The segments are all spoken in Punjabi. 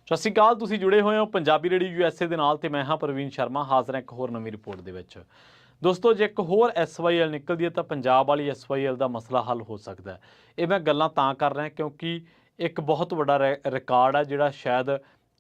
ਸਤਿ ਸ਼੍ਰੀ ਅਕਾਲ। ਤੁਸੀਂ ਜੁੜੇ ਹੋਏ ਹੋ ਪੰਜਾਬੀ ਰੇਡੀਓ ਯੂਐਸਏ ਦੇ ਨਾਲ ਤੇ ਮੈਂ ਹਾਂ ਪ੍ਰਵੀਨ ਸ਼ਰਮਾ, ਹਾਜ਼ਰ ਹਾਂ ਇੱਕ ਹੋਰ ਨਵੀਂ ਰਿਪੋਰਟ ਦੇ ਵਿੱਚ। ਦੋਸਤੋ, ਜੇ ਇੱਕ ਹੋਰ SYL ਨਿਕਲਦੀ ਹੈ ਤਾਂ ਪੰਜਾਬ ਵਾਲੀ SYL ਦਾ ਮਸਲਾ ਹੱਲ ਹੋ ਸਕਦਾ ਹੈ। ਇਹ ਮੈਂ ਗੱਲਾਂ ਤਾਂ ਕਰ ਰਿਹਾ ਕਿਉਂਕਿ ਇੱਕ ਬਹੁਤ ਵੱਡਾ ਰਿਕਾਰਡ ਹੈ ਜਿਹੜਾ ਸ਼ਾਇਦ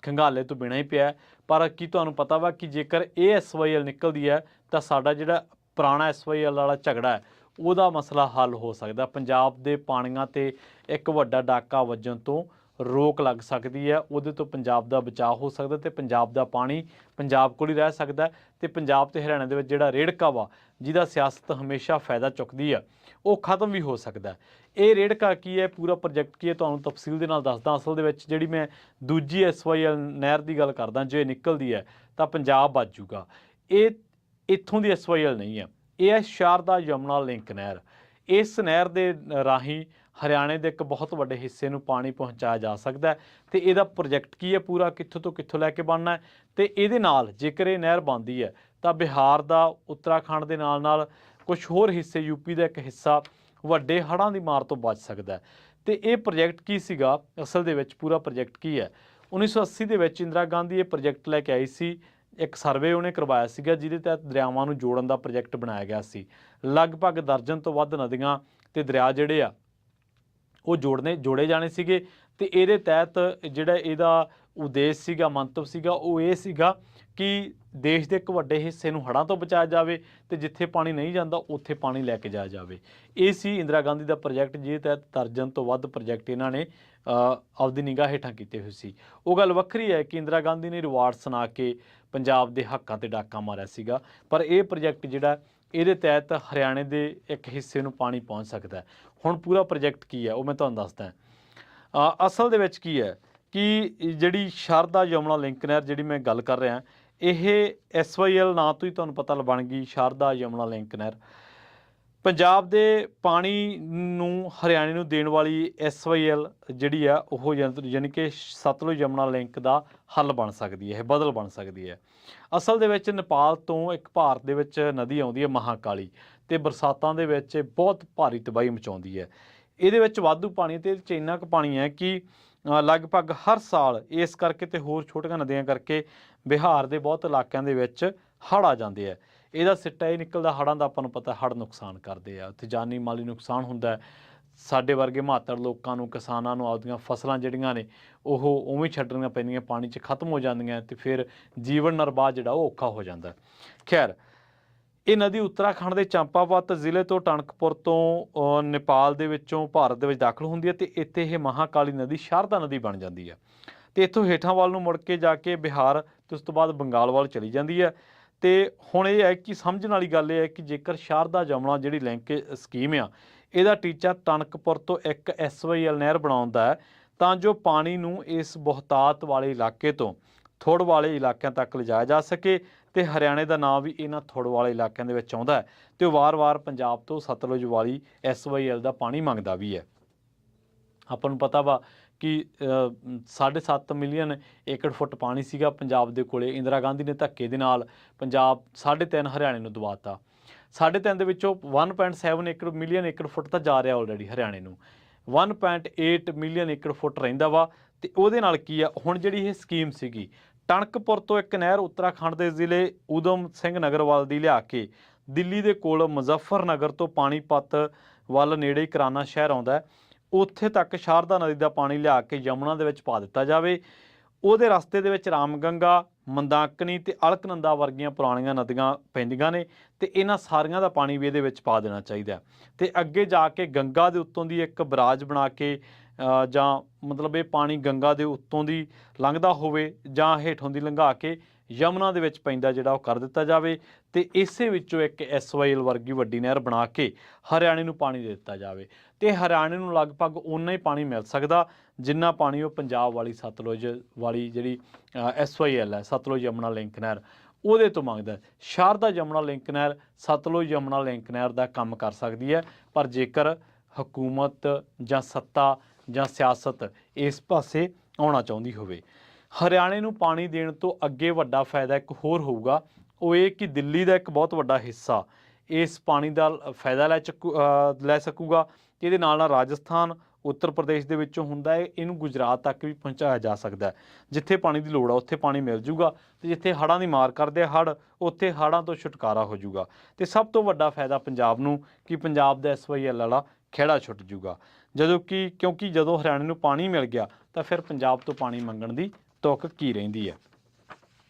ਖੰਗਾਲੇ ਤੋਂ ਬਿਨਾਂ ਹੀ ਪਿਆ। ਪਰ ਕੀ ਤੁਹਾਨੂੰ ਪਤਾ ਵਾ ਕਿ ਜੇਕਰ ਇਹ SYL ਨਿਕਲਦੀ ਹੈ ਤਾਂ ਸਾਡਾ ਜਿਹੜਾ ਪੁਰਾਣਾ SYL ਵਾਲਾ ਝਗੜਾ ਹੈ ਉਹਦਾ ਮਸਲਾ ਹੱਲ ਹੋ ਸਕਦਾ। ਪੰਜਾਬ ਦੇ ਪਾਣੀਆਂ 'ਤੇ ਇੱਕ ਵੱਡਾ ਡਾਕਾ ਵੱਜਣ ਤੋਂ ਰੋਕ ਲੱਗ ਸਕਦੀ ਹੈ, ਉਹਦੇ ਤੋਂ ਪੰਜਾਬ ਦਾ ਬਚਾਅ ਹੋ ਸਕਦਾ ਅਤੇ ਪੰਜਾਬ ਦਾ ਪਾਣੀ ਪੰਜਾਬ ਕੋਲ ਹੀ ਰਹਿ ਸਕਦਾ। ਅਤੇ ਪੰਜਾਬ ਅਤੇ ਹਰਿਆਣਾ ਦੇ ਵਿੱਚ ਜਿਹੜਾ ਰੇੜਕਾ ਵਾ, ਜਿਹਦਾ ਸਿਆਸਤ ਹਮੇਸ਼ਾ ਫਾਇਦਾ ਚੁੱਕਦੀ ਆ, ਉਹ ਖਤਮ ਵੀ ਹੋ ਸਕਦਾ। ਇਹ ਰੇੜਕਾ ਕੀ ਹੈ, ਪੂਰਾ ਪ੍ਰੋਜੈਕਟ ਕੀ ਹੈ, ਤੁਹਾਨੂੰ ਤਫਸੀਲ ਦੇ ਨਾਲ ਦੱਸਦਾ। ਅਸਲ ਦੇ ਵਿੱਚ ਜਿਹੜੀ ਮੈਂ ਦੂਜੀ SYL ਨਹਿਰ ਦੀ ਗੱਲ ਕਰਦਾ, ਜੇ ਨਿਕਲਦੀ ਹੈ ਤਾਂ ਪੰਜਾਬ ਬਚ ਜੂਗਾ। ਇਹ ਇੱਥੋਂ ਦੀ SYL ਨਹੀਂ ਹੈ, ਇਹ ਹੈ ਸ਼ਾਰਦਾ ਯਮੁਨਾ ਲਿੰਕ ਨਹਿਰ। ਇਸ ਨਹਿਰ ਦੇ ਰਾਹੀਂ ਹਰਿਆਣੇ ਦੇ ਇੱਕ ਬਹੁਤ ਵੱਡੇ ਹਿੱਸੇ ਨੂੰ ਪਾਣੀ ਪਹੁੰਚਾਇਆ ਜਾ ਸਕਦਾ ਅਤੇ ਇਹਦਾ ਪ੍ਰੋਜੈਕਟ ਕੀ ਹੈ, ਪੂਰਾ ਕਿੱਥੋਂ ਤੋਂ ਕਿੱਥੋਂ ਲੈ ਕੇ ਬਣਨਾ ਹੈ। ਅਤੇ ਇਹਦੇ ਨਾਲ ਜੇਕਰ ਇਹ ਨਹਿਰ ਬਣਦੀ ਹੈ ਤਾਂ ਬਿਹਾਰ ਦਾ, ਉੱਤਰਾਖੰਡ ਦੇ ਨਾਲ ਨਾਲ ਕੁਝ ਹੋਰ ਹਿੱਸੇ, ਯੂਪੀ ਦਾ ਇੱਕ ਹਿੱਸਾ ਵੱਡੇ ਹੜ੍ਹਾਂ ਦੀ ਮਾਰ ਤੋਂ ਬਚ ਸਕਦਾ। ਅਤੇ ਇਹ ਪ੍ਰੋਜੈਕਟ ਕੀ ਸੀਗਾ ਅਸਲ ਦੇ ਵਿੱਚ, ਪੂਰਾ ਪ੍ਰੋਜੈਕਟ ਕੀ ਹੈ? 1980 ਦੇ ਵਿੱਚ ਇੰਦਰਾ ਗਾਂਧੀ ਇਹ ਪ੍ਰੋਜੈਕਟ ਲੈ ਕੇ ਆਈ ਸੀ। ਇੱਕ ਸਰਵੇ ਉਹਨੇ ਕਰਵਾਇਆ ਸੀਗਾ ਜਿਹਦੇ ਤਹਿਤ ਦਰਿਆਵਾਂ ਨੂੰ ਜੋੜਨ ਦਾ ਪ੍ਰੋਜੈਕਟ ਬਣਾਇਆ ਗਿਆ ਸੀ। ਲਗਭਗ ਦਰਜਨ ਤੋਂ ਵੱਧ ਨਦੀਆਂ ਅਤੇ ਦਰਿਆ ਜਿਹੜੇ ਆ ਉਹ ਜੋੜੇ ਜਾਣੇ ਸੀਗੇ। ਅਤੇ ਇਹਦੇ ਤਹਿਤ ਜਿਹੜਾ ਇਹਦਾ ਉਦੇਸ਼ ਸੀਗਾ, ਮੰਤਵ ਸੀਗਾ, ਉਹ ਇਹ ਸੀਗਾ ਕਿ ਦੇਸ਼ ਦੇ ਇੱਕ ਵੱਡੇ ਹਿੱਸੇ ਨੂੰ ਹੜ੍ਹਾਂ ਤੋਂ ਬਚਾਇਆ ਜਾਵੇ ਅਤੇ ਜਿੱਥੇ ਪਾਣੀ ਨਹੀਂ ਜਾਂਦਾ ਉੱਥੇ ਪਾਣੀ ਲੈ ਕੇ ਜਾਇਆ ਜਾਵੇ। ਇਹ ਸੀ ਇੰਦਰਾ ਗਾਂਧੀ ਦਾ ਪ੍ਰੋਜੈਕਟ, ਜਿਹਦੇ ਤਹਿਤ ਦਰਜਨ ਤੋਂ ਵੱਧ ਪ੍ਰੋਜੈਕਟ ਇਹਨਾਂ ਨੇ ਆਪਦੀ ਨਿਗਾਹ ਹੇਠਾਂ ਕੀਤੇ ਹੋਏ ਸੀ। ਉਹ ਗੱਲ ਵੱਖਰੀ ਹੈ ਕਿ ਇੰਦਰਾ ਗਾਂਧੀ ਨੇ ਰਿਵਾਰਡ ਸੁਣਾ ਕੇ ਪੰਜਾਬ ਦੇ ਹੱਕਾਂ 'ਤੇ ਡਾਕਾ ਮਾਰਿਆ ਸੀਗਾ, ਪਰ ਇਹ ਪ੍ਰੋਜੈਕਟ ਜਿਹੜਾ, ਇਹਦੇ ਤਹਿਤ ਹਰਿਆਣੇ ਦੇ ਇੱਕ ਹਿੱਸੇ ਨੂੰ ਪਾਣੀ ਪਹੁੰਚ ਸਕਦਾ। ਹੁਣ ਪੂਰਾ ਪ੍ਰੋਜੈਕਟ ਕੀ ਹੈ ਉਹ ਮੈਂ ਤੁਹਾਨੂੰ ਦੱਸਦਾ। ਅਸਲ ਦੇ ਵਿੱਚ ਕੀ ਹੈ ਕਿ ਜਿਹੜੀ ਸ਼ਾਰਦਾ ਯਮੁਨਾ ਲਿੰਕ ਨਹਿਰ ਜਿਹੜੀ ਮੈਂ ਗੱਲ ਕਰ ਰਿਹਾ, ਇਹ SYL ਨਾਂ ਤੋਂ ਹੀ ਤੁਹਾਨੂੰ ਪਤਾ ਬਣ ਗਈ, ਸ਼ਾਰਦਾ ਯਮੁਨਾ ਲਿੰਕ ਨਹਿਰ। ਪੰਜਾਬ ਦੇ ਪਾਣੀ ਨੂੰ ਹਰਿਆਣੇ ਨੂੰ ਦੇਣ ਵਾਲੀ SYL ਜਿਹੜੀ ਆ ਉਹ ਯਾਨੀ ਕਿ ਸਤਲੁਜ ਯਮੁਨਾ ਲਿੰਕ ਦਾ ਹੱਲ ਬਣ ਸਕਦੀ ਹੈ, ਇਹ ਬਦਲ ਬਣ ਸਕਦੀ ਹੈ। ਅਸਲ ਦੇ ਵਿੱਚ ਨੇਪਾਲ ਤੋਂ ਇੱਕ ਭਾਰਤ ਦੇ ਵਿੱਚ ਨਦੀ ਆਉਂਦੀ ਹੈ ਮਹਾਕਾਲੀ, ਅਤੇ ਬਰਸਾਤਾਂ ਦੇ ਵਿੱਚ ਬਹੁਤ ਭਾਰੀ ਤਬਾਹੀ ਮਚਾਉਂਦੀ ਹੈ। ਇਹਦੇ ਵਿੱਚ ਵਾਧੂ ਪਾਣੀ, ਅਤੇ ਇਹਦੇ 'ਚ ਇੰਨਾ ਕੁ ਪਾਣੀ ਹੈ ਕਿ ਲਗਭਗ ਹਰ ਸਾਲ ਇਸ ਕਰਕੇ ਅਤੇ ਹੋਰ ਛੋਟੀਆਂ ਨਦੀਆਂ ਕਰਕੇ ਬਿਹਾਰ ਦੇ ਬਹੁਤ ਇਲਾਕਿਆਂ ਦੇ ਵਿੱਚ ਹੜ੍ਹ ਆ ਜਾਂਦੇ ਆ। ਇਹਦਾ ਸਿੱਟਾ ਇਹ ਨਿਕਲਦਾ ਹੜ੍ਹਾਂ ਦਾ, ਆਪਾਂ ਨੂੰ ਪਤਾ ਹੜ੍ਹ ਨੁਕਸਾਨ ਕਰਦੇ ਆ, ਉੱਥੇ ਜਾਨੀ ਮਾਲੀ ਨੁਕਸਾਨ ਹੁੰਦਾ। ਸਾਡੇ ਵਰਗੇ ਮਾਤੜ ਲੋਕਾਂ ਨੂੰ, ਕਿਸਾਨਾਂ ਨੂੰ ਆਪਦੀਆਂ ਫਸਲਾਂ ਜਿਹੜੀਆਂ ਨੇ ਉਹ ਉਵੇਂ ਛੱਡਣੀਆਂ ਪੈਂਦੀਆਂ, ਪਾਣੀ 'ਚ ਖਤਮ ਹੋ ਜਾਂਦੀਆਂ, ਅਤੇ ਫਿਰ ਜੀਵਨ ਨਿਰਬਾਹ ਜਿਹੜਾ ਉਹ ਔਖਾ ਹੋ ਜਾਂਦਾ। ਖੈਰ, ਇਹ ਨਦੀ ਉੱਤਰਾਖੰਡ ਦੇ ਚੰਪਾਵਤ ਜ਼ਿਲ੍ਹੇ ਤੋਂ ਟਣਕਪੁਰ ਤੋਂ ਨੇਪਾਲ ਦੇ ਵਿੱਚੋਂ ਭਾਰਤ ਦੇ ਵਿੱਚ ਦਾਖਲ ਹੁੰਦੀ ਹੈ, ਅਤੇ ਇੱਥੇ ਇਹ ਮਹਾਕਾਲੀ ਨਦੀ ਸ਼ਾਰਦਾ ਨਦੀ ਬਣ ਜਾਂਦੀ ਹੈ, ਅਤੇ ਇੱਥੋਂ ਹੇਠਾਂ ਵੱਲ ਨੂੰ ਮੁੜ ਕੇ ਜਾ ਕੇ ਬਿਹਾਰ ਅਤੇ ਉਸ ਤੋਂ ਬਾਅਦ ਬੰਗਾਲ ਵੱਲ ਚਲੀ ਜਾਂਦੀ ਹੈ। ਅਤੇ ਹੁਣ ਇਹ ਹੈ ਕਿ ਸਮਝਣ ਵਾਲੀ ਗੱਲ ਇਹ ਹੈ ਕਿ ਜੇਕਰ ਸ਼ਾਰਦਾ ਯਮੁਨਾ ਜਿਹੜੀ ਲਿੰਕ ਸਕੀਮ ਆ, ਇਹਦਾ ਟੀਚਾ ਟਣਕਪੁਰ ਤੋਂ ਇੱਕ SYL ਨਹਿਰ ਬਣਾਉਣ ਦਾ ਹੈ, ਤਾਂ ਜੋ ਪਾਣੀ ਨੂੰ ਇਸ ਬਹੁਤਾਤ ਵਾਲੇ ਇਲਾਕੇ ਤੋਂ ਥੁੜ ਵਾਲੇ ਇਲਾਕਿਆਂ ਤੱਕ ਲਿਜਾਇਆ ਜਾ ਸਕੇ। ਅਤੇ ਹਰਿਆਣੇ ਦਾ ਨਾਂ ਵੀ ਇਹਨਾਂ ਥੁੜ ਵਾਲੇ ਇਲਾਕਿਆਂ ਦੇ ਵਿੱਚ ਆਉਂਦਾ ਹੈ, ਅਤੇ ਉਹ ਵਾਰ-ਵਾਰ ਪੰਜਾਬ ਤੋਂ ਸਤਲੁਜ ਵਾਲੀ SYL ਦਾ ਪਾਣੀ ਮੰਗਦਾ ਵੀ ਹੈ। ਆਪਾਂ ਨੂੰ ਪਤਾ ਵਾ ਕਿ 7.5 ਮਿਲੀਅਨ ਏਕੜ ਫੁੱਟ ਪਾਣੀ ਸੀਗਾ ਪੰਜਾਬ ਦੇ ਕੋਲੇ। ਇੰਦਰਾ ਗਾਂਧੀ ਨੇ ਧੱਕੇ ਦੇ ਨਾਲ ਪੰਜਾਬ 3.5 ਹਰਿਆਣੇ ਨੂੰ ਦਵਾਤਾ। 3.5 ਦੇ ਵਿੱਚੋਂ 1.7 ਮਿਲੀਅਨ ਏਕੜ ਫੁੱਟ ਤਾਂ ਜਾ ਰਿਹਾ ਆਲਰੇਡੀ ਹਰਿਆਣੇ ਨੂੰ, 1.8 ਮਿਲੀਅਨ ਏਕੜ ਫੁੱਟ ਰਹਿੰਦਾ ਵਾ। ਅਤੇ ਉਹਦੇ ਨਾਲ ਕੀ ਆ, ਹੁਣ ਜਿਹੜੀ ਇਹ ਸਕੀਮ ਸੀਗੀ, ਟਣਕਪੁਰ ਤੋਂ ਇੱਕ ਨਹਿਰ ਉੱਤਰਾਖੰਡ ਦੇ ਜ਼ਿਲ੍ਹੇ ਊਧਮ ਸਿੰਘ ਨਗਰ ਵੱਲ ਦੀ ਲਿਆ ਕੇ ਦਿੱਲੀ ਦੇ ਕੋਲ ਮੁਜ਼ੱਫਰਨਗਰ ਤੋਂ ਪਾਣੀਪਤ ਵੱਲ ਨੇੜੇ ਕਿਰਾਨਾ ਸ਼ਹਿਰ ਆਉਂਦਾ, ਉੱਥੇ ਤੱਕ ਸ਼ਾਰਦਾ ਨਦੀ ਦਾ ਪਾਣੀ ਲਿਆ ਕੇ ਯਮੁਨਾ ਦੇ ਵਿੱਚ ਪਾ ਦਿੱਤਾ ਜਾਵੇ। ਉਹਦੇ ਰਸਤੇ ਦੇ ਵਿੱਚ ਰਾਮਗੰਗਾ, ਮੰਦਾਕਨੀ ਅਤੇ ਅਲਕਨੰਦਾ ਵਰਗੀਆਂ ਪੁਰਾਣੀਆਂ ਨਦੀਆਂ ਪੈਂਦੀਆਂ ਨੇ, ਅਤੇ ਇਹਨਾਂ ਸਾਰੀਆਂ ਦਾ ਪਾਣੀ ਵੀ ਇਹਦੇ ਵਿੱਚ ਪਾ ਦੇਣਾ ਚਾਹੀਦਾ। ਅਤੇ ਅੱਗੇ ਜਾ ਕੇ ਗੰਗਾ ਦੇ ਉੱਤੋਂ ਦੀ ਇੱਕ ਬਰਾਜ ਬਣਾ ਕੇ, ਜਾਂ ਮਤਲਬ ਇਹ ਪਾਣੀ ਗੰਗਾ ਦੇ ਉੱਤੋਂ ਦੀ ਲੰਘਦਾ ਹੋਵੇ ਜਾਂ ਹੇਠੋਂ ਦੀ ਲੰਘਾ ਕੇ ਯਮੁਨਾ ਦੇ ਵਿੱਚ ਪੈਂਦਾ ਜਿਹੜਾ ਉਹ ਕਰ ਦਿੱਤਾ ਜਾਵੇ, ਅਤੇ ਇਸੇ ਵਿੱਚੋਂ ਇੱਕ SYL ਵਰਗੀ ਵੱਡੀ ਨਹਿਰ ਬਣਾ ਕੇ ਹਰਿਆਣੇ ਨੂੰ ਪਾਣੀ ਦੇ ਦਿੱਤਾ ਜਾਵੇ। ਅਤੇ ਹਰਿਆਣੇ ਨੂੰ ਲਗਭਗ ਓਨਾ ਹੀ ਪਾਣੀ ਮਿਲ ਸਕਦਾ ਜਿੰਨਾ ਪਾਣੀ ਉਹ ਪੰਜਾਬ ਵਾਲੀ ਸਤਲੁਜ ਵਾਲੀ ਜਿਹੜੀ SYL ਹੈ, ਸਤਲੁਜ ਯਮੁਨਾ ਲਿੰਕ ਨਹਿਰ, ਉਹਦੇ ਤੋਂ ਮੰਗਦਾ। ਸ਼ਾਰਦਾ ਯਮੁਨਾ ਲਿੰਕ ਨਹਿਰ ਸਤਲੁਜ ਯਮੁਨਾ ਲਿੰਕ ਨਹਿਰ ਦਾ ਕੰਮ ਕਰ ਸਕਦੀ ਹੈ, ਪਰ ਜੇਕਰ ਹਕੂਮਤ ਜਾਂ ਸੱਤਾ ਜਾਂ ਸਿਆਸਤ ਇਸ ਪਾਸੇ ਆਉਣਾ ਚਾਹੁੰਦੀ ਹੋਵੇ। ਹਰਿਆਣੇ ਨੂੰ ਪਾਣੀ ਦੇਣ ਤੋਂ ਅੱਗੇ ਵੱਡਾ ਫਾਇਦਾ ਇੱਕ ਹੋਰ ਹੋਊਗਾ, ਉਹ ਇਹ ਕਿ ਦਿੱਲੀ ਦਾ ਇੱਕ ਬਹੁਤ ਵੱਡਾ ਹਿੱਸਾ ਇਸ ਪਾਣੀ ਦਾ ਫਾਇਦਾ ਲੈ ਸਕੂਗਾ। ਇਹਦੇ ਨਾਲ ਨਾਲ ਰਾਜਸਥਾਨ, उत्तर प्रदेश ਦੇ ਵਿੱਚੋਂ ਹੁੰਦਾ ਹੈ, ਇਹਨੂੰ ਗੁਜਰਾਤ ਤੱਕ ਵੀ ਪਹੁੰਚਾਇਆ ਜਾ ਸਕਦਾ ਹੈ। ਜਿੱਥੇ ਪਾਣੀ ਦੀ ਲੋੜ ਆ ਉੱਥੇ ਪਾਣੀ ਮਿਲ ਜੂਗਾ ਤੇ ਜਿੱਥੇ ਹੜ੍ਹਾਂ ਦੀ ਮਾਰ ਕਰਦੇ ਆ ਹੜ੍ਹ, ਉੱਥੇ ਹੜ੍ਹਾਂ ਤੋਂ ਛੁਟਕਾਰਾ ਹੋ ਜੂਗਾ। ਤੇ ਸਭ ਤੋਂ ਵੱਡਾ ਫਾਇਦਾ ਪੰਜਾਬ ਨੂੰ ਕਿ ਪੰਜਾਬ ਦਾ SYL ਵਾਲਾ ਖਹਿੜਾ ਛੁੱਟ ਜੂਗਾ। ਕਿਉਂਕਿ ਜਦੋਂ ਹਰਿਆਣੇ ਨੂੰ ਪਾਣੀ ਮਿਲ ਗਿਆ ਤਾਂ ਫਿਰ ਪੰਜਾਬ ਤੋਂ ਪਾਣੀ ਮੰਗਣ ਦੀ ਤੁਕ ਕੀ ਰਹਿੰਦੀ ਹੈ।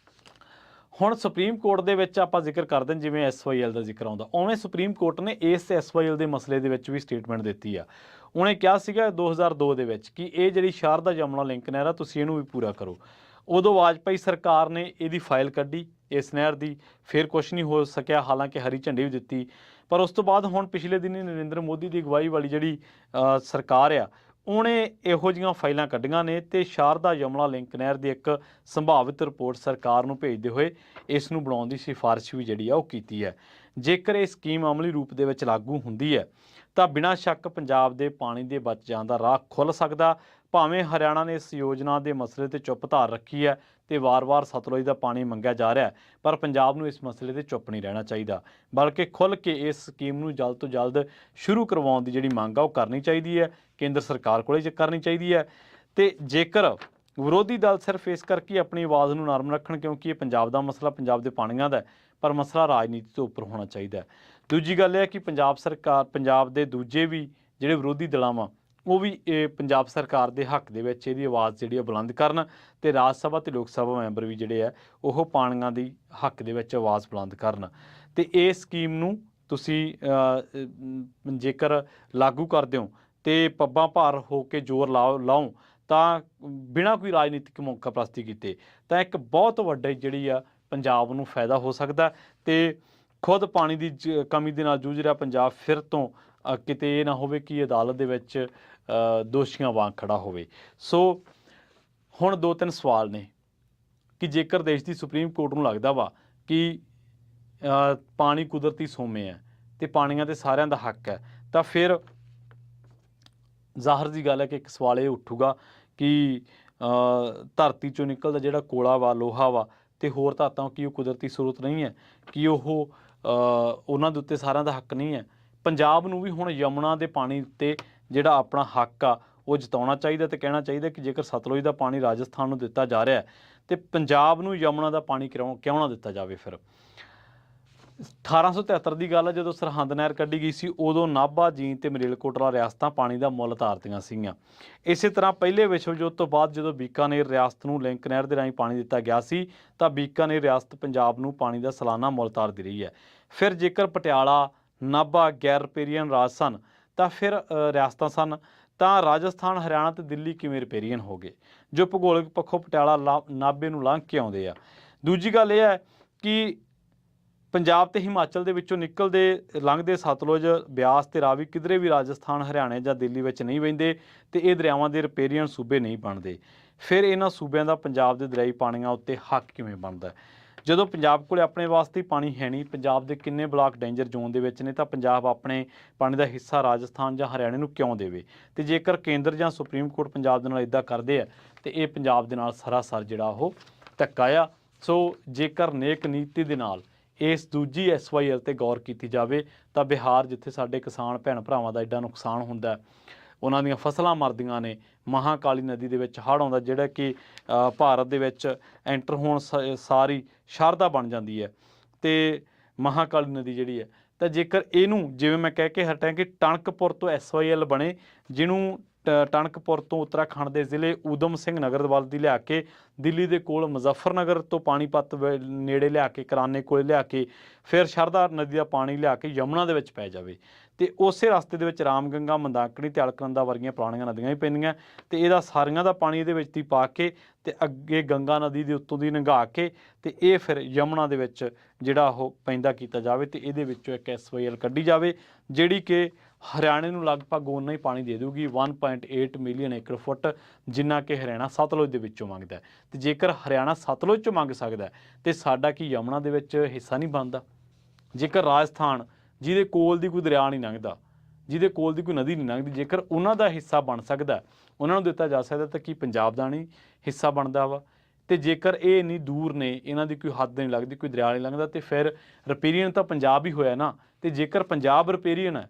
ਹੁਣ ਸੁਪਰੀਮ ਕੋਰਟ ਦੇ ਵਿੱਚ ਆਪਾਂ ਜ਼ਿਕਰ ਕਰਦੇ ਹਾਂ, ਜਿਵੇਂ SYL ਦਾ ਜ਼ਿਕਰ ਆਉਂਦਾ, ਉਵੇਂ ਸੁਪਰੀਮ ਕੋਰਟ ਨੇ ਇਸ SYL ਦੇ ਮਸਲੇ ਦੇ ਵਿੱਚ ਵੀ ਸਟੇਟਮੈਂਟ ਦਿੱਤੀ ਆ। ਉਹਨੇ ਕਿਹਾ ਸੀਗਾ 2002 ਦੇ ਵਿੱਚ ਕਿ ਇਹ ਜਿਹੜੀ ਸ਼ਾਰਦਾ ਯਮੁਨਾ ਲਿੰਕ ਨਹਿਰ ਆ, ਤੁਸੀਂ ਇਹਨੂੰ ਵੀ ਪੂਰਾ ਕਰੋ। ਉਦੋਂ ਵਾਜਪਾਈ ਸਰਕਾਰ ਨੇ ਇਹਦੀ ਫਾਈਲ ਕੱਢੀ ਇਸ ਨਹਿਰ ਦੀ, ਫਿਰ ਕੁਛ ਨਹੀਂ ਹੋ ਸਕਿਆ, ਹਾਲਾਂਕਿ ਹਰੀ ਝੰਡੀ ਵੀ ਦਿੱਤੀ। ਪਰ ਉਸ ਤੋਂ ਬਾਅਦ ਹੁਣ ਪਿਛਲੇ ਦਿਨੀ ਨਰਿੰਦਰ ਮੋਦੀ ਦੀ ਅਗਵਾਈ ਵਾਲੀ ਜਿਹੜੀ ਸਰਕਾਰ ਆ, ਉਹਨੇ ਇਹੋ ਜਿਹੀਆਂ ਫਾਈਲਾਂ ਕੱਢੀਆਂ ਨੇ ਤੇ ਸ਼ਾਰਦਾ ਯਮੁਨਾ ਲਿੰਕ ਨਹਿਰ ਦੀ ਇੱਕ ਸੰਭਾਵਿਤ ਰਿਪੋਰਟ ਸਰਕਾਰ ਨੂੰ ਭੇਜਦੇ ਹੋਏ ਇਸ ਨੂੰ ਬਣਾਉਣ ਦੀ ਸਿਫਾਰਿਸ਼ ਵੀ ਜਿਹੜੀ ਆ ਉਹ ਕੀਤੀ ਹੈ। ਜੇਕਰ ਇਹ ਸਕੀਮ ਅਮਲੀ ਰੂਪ ਦੇ ਵਿੱਚ ਲਾਗੂ ਹੁੰਦੀ ਹੈ ਤਾਂ ਬਿਨਾਂ ਸ਼ੱਕ ਪੰਜਾਬ ਦੇ ਪਾਣੀ ਦੇ ਬਚ ਜਾਣ ਦਾ ਰਾਹ ਖੁੱਲ੍ਹ ਸਕਦਾ। ਭਾਵੇਂ ਹਰਿਆਣਾ ਨੇ ਇਸ ਯੋਜਨਾ ਦੇ ਮਸਲੇ ਤੇ ਚੁੱਪ ਧਾਰ ਰੱਖੀ ਹੈ ਤੇ ਵਾਰ-ਵਾਰ ਸਤਲੁਜ ਦਾ ਪਾਣੀ ਮੰਗਿਆ ਜਾ ਰਿਹਾ, ਪਰ ਪੰਜਾਬ ਨੂੰ ਇਸ ਮਸਲੇ ਤੇ ਚੁੱਪ ਨਹੀਂ ਰਹਿਣਾ ਚਾਹੀਦਾ, ਬਲਕਿ ਖੁੱਲ੍ਹ ਕੇ ਇਸ ਸਕੀਮ ਨੂੰ ਜਲਦ ਤੋਂ ਜਲਦ ਸ਼ੁਰੂ ਕਰਵਾਉਣ ਦੀ ਜਿਹੜੀ ਮੰਗ ਆ ਉਹ ਕਰਨੀ ਚਾਹੀਦੀ ਹੈ, ਕੇਂਦਰ ਸਰਕਾਰ ਕੋਲੇ ਕਰਨੀ ਚਾਹੀਦੀ ਹੈ। ਤੇ ਜੇਕਰ ਵਿਰੋਧੀ ਦਲ ਸਿਰਫ ਇਸ ਕਰਕੇ ਆਪਣੀ ਆਵਾਜ਼ ਨੂੰ ਨਰਮ ਰੱਖਣ, ਕਿਉਂਕਿ ਇਹ ਪੰਜਾਬ ਦਾ ਮਸਲਾ, ਪੰਜਾਬ ਦੇ ਪਾਣੀਆਂ ਦਾ, ਪਰ ਮਸਲਾ ਰਾਜਨੀਤੀ ਤੋਂ ਉੱਪਰ ਹੋਣਾ ਚਾਹੀਦਾ। ਦੂਜੀ ਗੱਲ ਇਹ ਹੈ ਕਿ ਪੰਜਾਬ ਸਰਕਾਰ, ਪੰਜਾਬ ਦੇ ਦੂਜੇ ਵੀ ਜਿਹੜੇ ਵਿਰੋਧੀ ਦਲਾਂ ਵਾ, ਉਹ ਵੀ ਪੰਜਾਬ ਸਰਕਾਰ ਦੇ ਹੱਕ ਦੇ ਵਿੱਚ ਇਹਦੀ ਆਵਾਜ਼ ਜਿਹੜੀ ਆ ਬੁਲੰਦ ਕਰਨ ਤੇ ਰਾਜ ਸਭਾ ਤੇ ਲੋਕ ਸਭਾ ਮੈਂਬਰ ਵੀ ਜਿਹੜੇ ਆ ਉਹ ਪਾਣੀਆਂ ਦੀ ਹੱਕ ਦੇ ਵਿੱਚ ਆਵਾਜ਼ ਬੁਲੰਦ ਕਰਨ। ਤੇ ਇਹ ਸਕੀਮ ਨੂੰ ਤੁਸੀਂ ਜੇਕਰ ਲਾਗੂ ਕਰਦੇ ਹੋ ਤੇ ਪੱਬਾਂ ਭਾਰ ਹੋ ਕੇ ਜ਼ੋਰ ਲਾਓ ਤਾਂ ਬਿਨਾਂ ਕੋਈ ਰਾਜਨੀਤਿਕ ਮੌਕਾ ਪ੍ਰਸਤੀ ਕੀਤੇ ਤਾਂ ਇੱਕ ਬਹੁਤ ਵੱਡਾ ਜਿਹੜੀ ਆ ਪੰਜਾਬ ਨੂੰ ਫਾਇਦਾ ਹੋ ਸਕਦਾ। ਤੇ ਖੁਦ ਪਾਣੀ ਦੀ ਕਮੀ ਦੇ ਨਾਲ ਜੂਝ ਰਿਹਾ ਪੰਜਾਬ ਫਿਰ ਤੋਂ ਕਿਤੇ ਇਹ ਨਾ ਹੋਵੇ ਕਿ ਅਦਾਲਤ ਦੇ ਵਿੱਚ ਦੋਸ਼ੀਆਂ ਵਾਂਗ ਖੜਾ ਹੋਵੇ। ਸੋ ਹੁਣ 2-3 ਸਵਾਲ ਨੇ ਕਿ ਜੇਕਰ ਦੇਸ਼ ਦੀ ਸੁਪਰੀਮ ਕੋਰਟ ਨੂੰ ਲੱਗਦਾ ਵਾ ਕਿ ਪਾਣੀ ਕੁਦਰਤੀ ਸੋਮੇ ਹੈ ਤੇ ਪਾਣੀਆਂ ਤੇ ਸਾਰਿਆਂ ਦਾ ਹੱਕ ਹੈ, ਤਾਂ ਫਿਰ ਜ਼ਾਹਰ ਦੀ ਗੱਲ ਹੈ ਕਿ ਇੱਕ ਸਵਾਲ ਇਹ ਉੱਠੂਗਾ ਕਿ ਧਰਤੀ 'ਚੋਂ ਨਿਕਲਦਾ ਜਿਹੜਾ ਕੋਲਾ ਵਾ, ਲੋਹਾ ਵਾ ਤੇ ਹੋਰ ਧਾਤਾਂ, ਕੀ ਉਹ ਕੁਦਰਤੀ ਸਰੋਤ ਨਹੀਂ ਹੈ? ਕੀ ਉਹ ਉਹਨਾਂ ਦੇ ਉੱਤੇ ਸਾਰਿਆਂ ਦਾ ਹੱਕ ਨਹੀਂ ਹੈ? ਪੰਜਾਬ ਨੂੰ ਵੀ ਹੁਣ ਯਮੁਨਾ ਦੇ ਪਾਣੀ ਉੱਤੇ ਜਿਹੜਾ ਆਪਣਾ ਹੱਕ ਆ ਉਹ ਜਤਾਉਣਾ ਚਾਹੀਦਾ ਤੇ ਕਹਿਣਾ ਚਾਹੀਦਾ ਕਿ ਜੇਕਰ ਸਤਲੁਜ ਦਾ ਪਾਣੀ ਰਾਜਸਥਾਨ ਨੂੰ ਦਿੱਤਾ ਜਾ ਰਿਹਾ ਤੇ ਪੰਜਾਬ ਨੂੰ ਯਮੁਨਾ ਦਾ ਪਾਣੀ ਕਿਉਂ ਨਾ ਦਿੱਤਾ ਜਾਵੇ। ਫਿਰ 1873 ਦੀ ਗੱਲ ਹੈ, ਜਦੋਂ ਸਰਹੰਦ ਨਹਿਰ ਕੱਢੀ ਗਈ ਸੀ, ਉਦੋਂ ਨਾਭਾ, ਜੀਂਦ ਤੇ ਮਲੇਰਕੋਟਲਾ ਰਿਆਸਤਾਂ ਪਾਣੀ ਦਾ ਮੁੱਲ ਧਾਰਦੀਆਂ ਸੀਗੀਆਂ। ਇਸੇ ਤਰ੍ਹਾਂ ਪਹਿਲੇ ਵਿਸ਼ਵ ਯੁੱਧ ਤੋਂ ਬਾਅਦ ਜਦੋਂ ਬੀਕਾਨੇਰ ਰਿਆਸਤ ਨੂੰ ਲਿੰਕ ਨਹਿਰ ਦੇ ਰਾਹੀਂ ਪਾਣੀ ਦਿੱਤਾ ਗਿਆ ਸੀ ਤਾਂ ਬੀਕਾਨੇਰ ਰਿਆਸਤ ਪੰਜਾਬ ਨੂੰ ਪਾਣੀ ਦਾ ਸਾਲਾਨਾ ਮੁੱਲ ਧਾਰਦੀ ਰਹੀ ਹੈ। ਫਿਰ ਜੇਕਰ ਪਟਿਆਲਾ, ਨਾਭਾ ਗੈਰ ਰਿਪੇਰੀਅਨ ਰਾਜ ਸਨ ਤਾਂ ਫਿਰ ਰਿਆਸਤਾਂ ਸਨ, ਤਾਂ ਰਾਜਸਥਾਨ, ਹਰਿਆਣਾ ਤੇ ਦਿੱਲੀ ਕਿਵੇਂ ਰਿਪੇਰੀਅਨ ਹੋ ਗਏ, ਜੋ ਭੂਗੋਲਿਕ ਪੱਖੋਂ ਪਟਿਆਲਾ ਨਾਭੇ ਨੂੰ ਲੰਘ ਕੇ ਆਉਂਦੇ ਆ। ਦੂਜੀ ਗੱਲ ਇਹ ਹੈ ਕਿ ਪੰਜਾਬ ਤੇ ਹਿਮਾਚਲ ਦੇ ਵਿੱਚੋਂ ਲੰਘਦੇ ਸਤਲੁਜ, ਬਿਆਸ ਤੇ ਰਾਵੀ ਕਿਧਰੇ ਵੀ ਰਾਜਸਥਾਨ, ਹਰਿਆਣੇ ਜਾਂ ਦਿੱਲੀ ਵਿੱਚ ਨਹੀਂ ਵਹਿੰਦੇ ਤੇ ਇਹ ਦਰਿਆਵਾਂ ਦੇ ਰਿਪੇਰੀਅਨ ਸੂਬੇ ਨਹੀਂ ਬਣਦੇ। ਫਿਰ ਇਹਨਾਂ ਸੂਬਿਆਂ ਦਾ ਪੰਜਾਬ ਦੇ ਦਰਿਆਈ ਪਾਣੀਆਂ ਉੱਤੇ ਹੱਕ ਕਿਵੇਂ ਬਣਦਾ? ਜਦੋਂ ਪੰਜਾਬ ਕੋਲ ਆਪਣੇ ਵਾਸਤੇ ਪਾਣੀ ਹੈ ਨਹੀਂ, ਪੰਜਾਬ ਦੇ ਕਿੰਨੇ ਬਲਾਕ ਡੇਂਜਰ ਜ਼ੋਨ ਦੇ ਵਿੱਚ ਨੇ, ਤਾਂ ਪੰਜਾਬ ਆਪਣੇ ਪਾਣੀ ਦਾ ਹਿੱਸਾ ਰਾਜਸਥਾਨ ਜਾਂ ਹਰਿਆਣੇ ਨੂੰ ਕਿਉਂ ਦੇਵੇ? ਤੇ ਜੇਕਰ ਕੇਂਦਰ ਜਾਂ ਸੁਪਰੀਮ ਕੋਰਟ ਪੰਜਾਬ ਦੇ ਨਾਲ ਇੱਦਾਂ ਕਰਦੇ ਆ ਤੇ ਇਹ ਪੰਜਾਬ ਦੇ ਨਾਲ ਸਰਾਸਰ ਜਿਹੜਾ ਉਹ ਧੱਕਾ ਆ। ਸੋ ਜੇਕਰ ਨੇਕ ਨੀਤੀ ਦੇ ਨਾਲ ਇਸ ਦੂਜੀ SYL ਤੇ ਗੌਰ ਕੀਤੀ ਜਾਵੇ ਤਾਂ ਬਿਹਾਰ, ਜਿੱਥੇ ਸਾਡੇ ਕਿਸਾਨ ਭੈਣ ਭਰਾਵਾਂ ਦਾ ਐਡਾ ਨੁਕਸਾਨ ਹੁੰਦਾ, ਉਹਨਾਂ ਦੀਆਂ ਫਸਲਾਂ ਮਰਦੀਆਂ ਨੇ, ਮਹਾਕਾਲੀ ਨਦੀ ਦੇ ਵਿੱਚ ਹੜ੍ਹ ਆਉਂਦਾ ਜਿਹੜਾ ਕਿ ਭਾਰਤ ਦੇ ਵਿੱਚ ਐਂਟਰ ਹੋਣ ਸਾਰੀ ਸ਼ਾਰਦਾ ਬਣ ਜਾਂਦੀ ਹੈ ਤੇ ਮਹਾਕਾਲੀ ਨਦੀ ਜਿਹੜੀ ਹੈ, ਤਾਂ ਜੇਕਰ ਇਹਨੂੰ, ਜਿਵੇਂ ਮੈਂ ਕਹਿ ਕੇ ਹਟਿਆ ਕਿ ਟਣਕਪੁਰ ਤੋਂ SYL ਬਣੇ, ਜਿਹਨੂੰ ਟਣਕਪੁਰ ਤੋਂ ਉੱਤਰਾਖੰਡ ਦੇ ਜ਼ਿਲ੍ਹੇ ਊਧਮ ਸਿੰਘ ਨਗਰ ਵੱਲ ਦੀ ਲਿਆ ਕੇ ਦਿੱਲੀ ਦੇ ਕੋਲ ਮੁਜ਼ੱਫਰਨਗਰ ਤੋਂ ਪਾਣੀਪਤ ਨੇੜੇ ਲਿਆ ਕੇ, ਕਰਾਨੇ ਕੋਲ ਲਿਆ ਕੇ, ਫਿਰ ਸ਼ਰਦਾ ਨਦੀ ਦਾ ਪਾਣੀ ਲਿਆ ਕੇ ਯਮੁਨਾ ਦੇ ਵਿੱਚ ਪੈ ਜਾਵੇ ਤੇ ਉਸੇ ਰਸਤੇ ਦੇ ਵਿੱਚ ਰਾਮਗੰਗਾ, ਮੰਦਾਕਣੀ ਤੇ ਅਲਕਨੰਦਾ ਵਰਗੀਆਂ ਪੁਰਾਣੀਆਂ ਨਦੀਆਂ ਵੀ ਪੈਂਦੀਆਂ ਤੇ ਇਹਦਾ ਸਾਰੀਆਂ ਦਾ ਪਾਣੀ ਇਹਦੇ ਵਿੱਚ ਦੀ ਪਾ ਕੇ ਤੇ ਅੱਗੇ ਗੰਗਾ ਨਦੀ ਦੇ ਉੱਤੋਂ ਦੀ ਲੰਘਾ ਕੇ ਤੇ ਇਹ ਫਿਰ ਯਮੁਨਾ ਦੇ ਵਿੱਚ ਜਿਹੜਾ ਉਹ ਪੈਂਦਾ ਕੀਤਾ ਜਾਵੇ ਤੇ ਇਹਦੇ ਵਿੱਚੋਂ ਇੱਕ SYL ਕੱਢੀ ਜਾਵੇ, ਜਿਹੜੀ ਕਿ ਹਰਿਆਣੇ ਨੂੰ ਲਗਭਗ ਓਨਾ ਹੀ ਪਾਣੀ ਦੇ ਦੇਊਗੀ, 1.8 ਮਿਲੀਅਨ ਏਕੜ ਫੁੱਟ, ਜਿੰਨਾ ਕਿ ਹਰਿਆਣਾ ਸਤਲੁਜ ਦੇ ਵਿੱਚੋਂ ਮੰਗਦਾ। ਤੇ ਜੇਕਰ ਹਰਿਆਣਾ ਸਤਲੁਜ 'ਚੋਂ ਮੰਗ ਸਕਦਾ ਤੇ ਸਾਡਾ ਕੀ ਯਮੁਨਾ ਦੇ ਵਿੱਚ ਹਿੱਸਾ ਨਹੀਂ ਬਣਦਾ? ਜੇਕਰ ਰਾਜਸਥਾਨ, ਜਿਹਦੇ ਕੋਲ ਦੀ ਕੋਈ ਦਰਿਆ ਨਹੀਂ ਲੰਘਦਾ, ਜਿਹਦੇ ਕੋਲ ਦੀ ਕੋਈ ਨਦੀ ਨਹੀਂ ਲੰਘਦੀ, ਜੇਕਰ ਉਹਨਾਂ ਦਾ ਹਿੱਸਾ ਬਣ ਸਕਦਾ, ਉਹਨਾਂ ਨੂੰ ਦਿੱਤਾ ਜਾ ਸਕਦਾ, ਤਾਂ ਕੀ ਪੰਜਾਬ ਦਾ ਨਹੀਂ ਹਿੱਸਾ ਬਣਦਾ ਵਾ? ਤੇ ਜੇਕਰ ਇਹ ਇੰਨੀ ਦੂਰ ਨੇ, ਇਹਨਾਂ ਦੀ ਕੋਈ ਹੱਦ ਨਹੀਂ ਲੱਗਦੀ, ਕੋਈ ਦਰਿਆ ਨਹੀਂ ਲੰਘਦਾ, ਤੇ ਫਿਰ ਰਿਪੇਰੀਅਨ ਤਾਂ ਪੰਜਾਬ ਹੀ ਹੋਇਆ ਨਾ। ਤੇ ਜੇਕਰ ਪੰਜਾਬ ਰਿਪੇਰੀਅਨ ਹੈ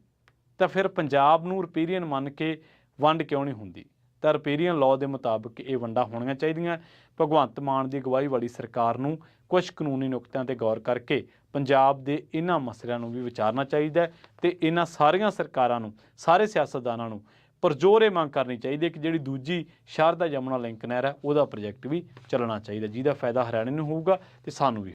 ਤਾਂ ਫਿਰ ਪੰਜਾਬ ਨੂੰ ਰਿਪੇਰੀਅਨ ਮੰਨ ਕੇ ਵੰਡ ਕਿਉਂ ਨਹੀਂ ਹੁੰਦੀ। ਤਾਂ ਰਿਪੇਰੀਅਨ ਲਾਅ ਦੇ ਮੁਤਾਬਕ ਇਹ ਵੰਡਾਂ ਹੋਣੀਆਂ ਚਾਹੀਦੀਆਂ। ਭਗਵੰਤ ਮਾਨ ਦੀ ਅਗਵਾਈ ਵਾਲੀ ਸਰਕਾਰ ਨੂੰ ਕੁਝ ਕਾਨੂੰਨੀ ਨੁਕਤਿਆਂ 'ਤੇ ਗੌਰ ਕਰਕੇ ਪੰਜਾਬ ਦੇ ਇਹਨਾਂ ਮਸਲਿਆਂ ਨੂੰ ਵੀ ਵਿਚਾਰਨਾ ਚਾਹੀਦਾ ਹੈ ਤੇ ਇਹਨਾਂ ਸਾਰੀਆਂ ਸਰਕਾਰਾਂ ਨੂੰ, ਸਾਰੇ ਸਿਆਸਤਦਾਨਾਂ ਨੂੰ ਪੁਰਜ਼ੋਰ ਇਹ ਮੰਗ ਕਰਨੀ ਚਾਹੀਦੀ ਹੈ ਕਿ ਜਿਹੜੀ ਦੂਜੀ ਸ਼ਾਰਦਾ ਯਮੁਨਾ ਲਿੰਕ ਨਹਿਰ ਹੈ ਉਹਦਾ ਪ੍ਰੋਜੈਕਟ ਵੀ ਚੱਲਣਾ ਚਾਹੀਦਾ, ਜਿਹਦਾ ਫਾਇਦਾ ਹਰਿਆਣੇ ਨੂੰ ਹੋਊਗਾ ਤੇ ਸਾਨੂੰ ਵੀ।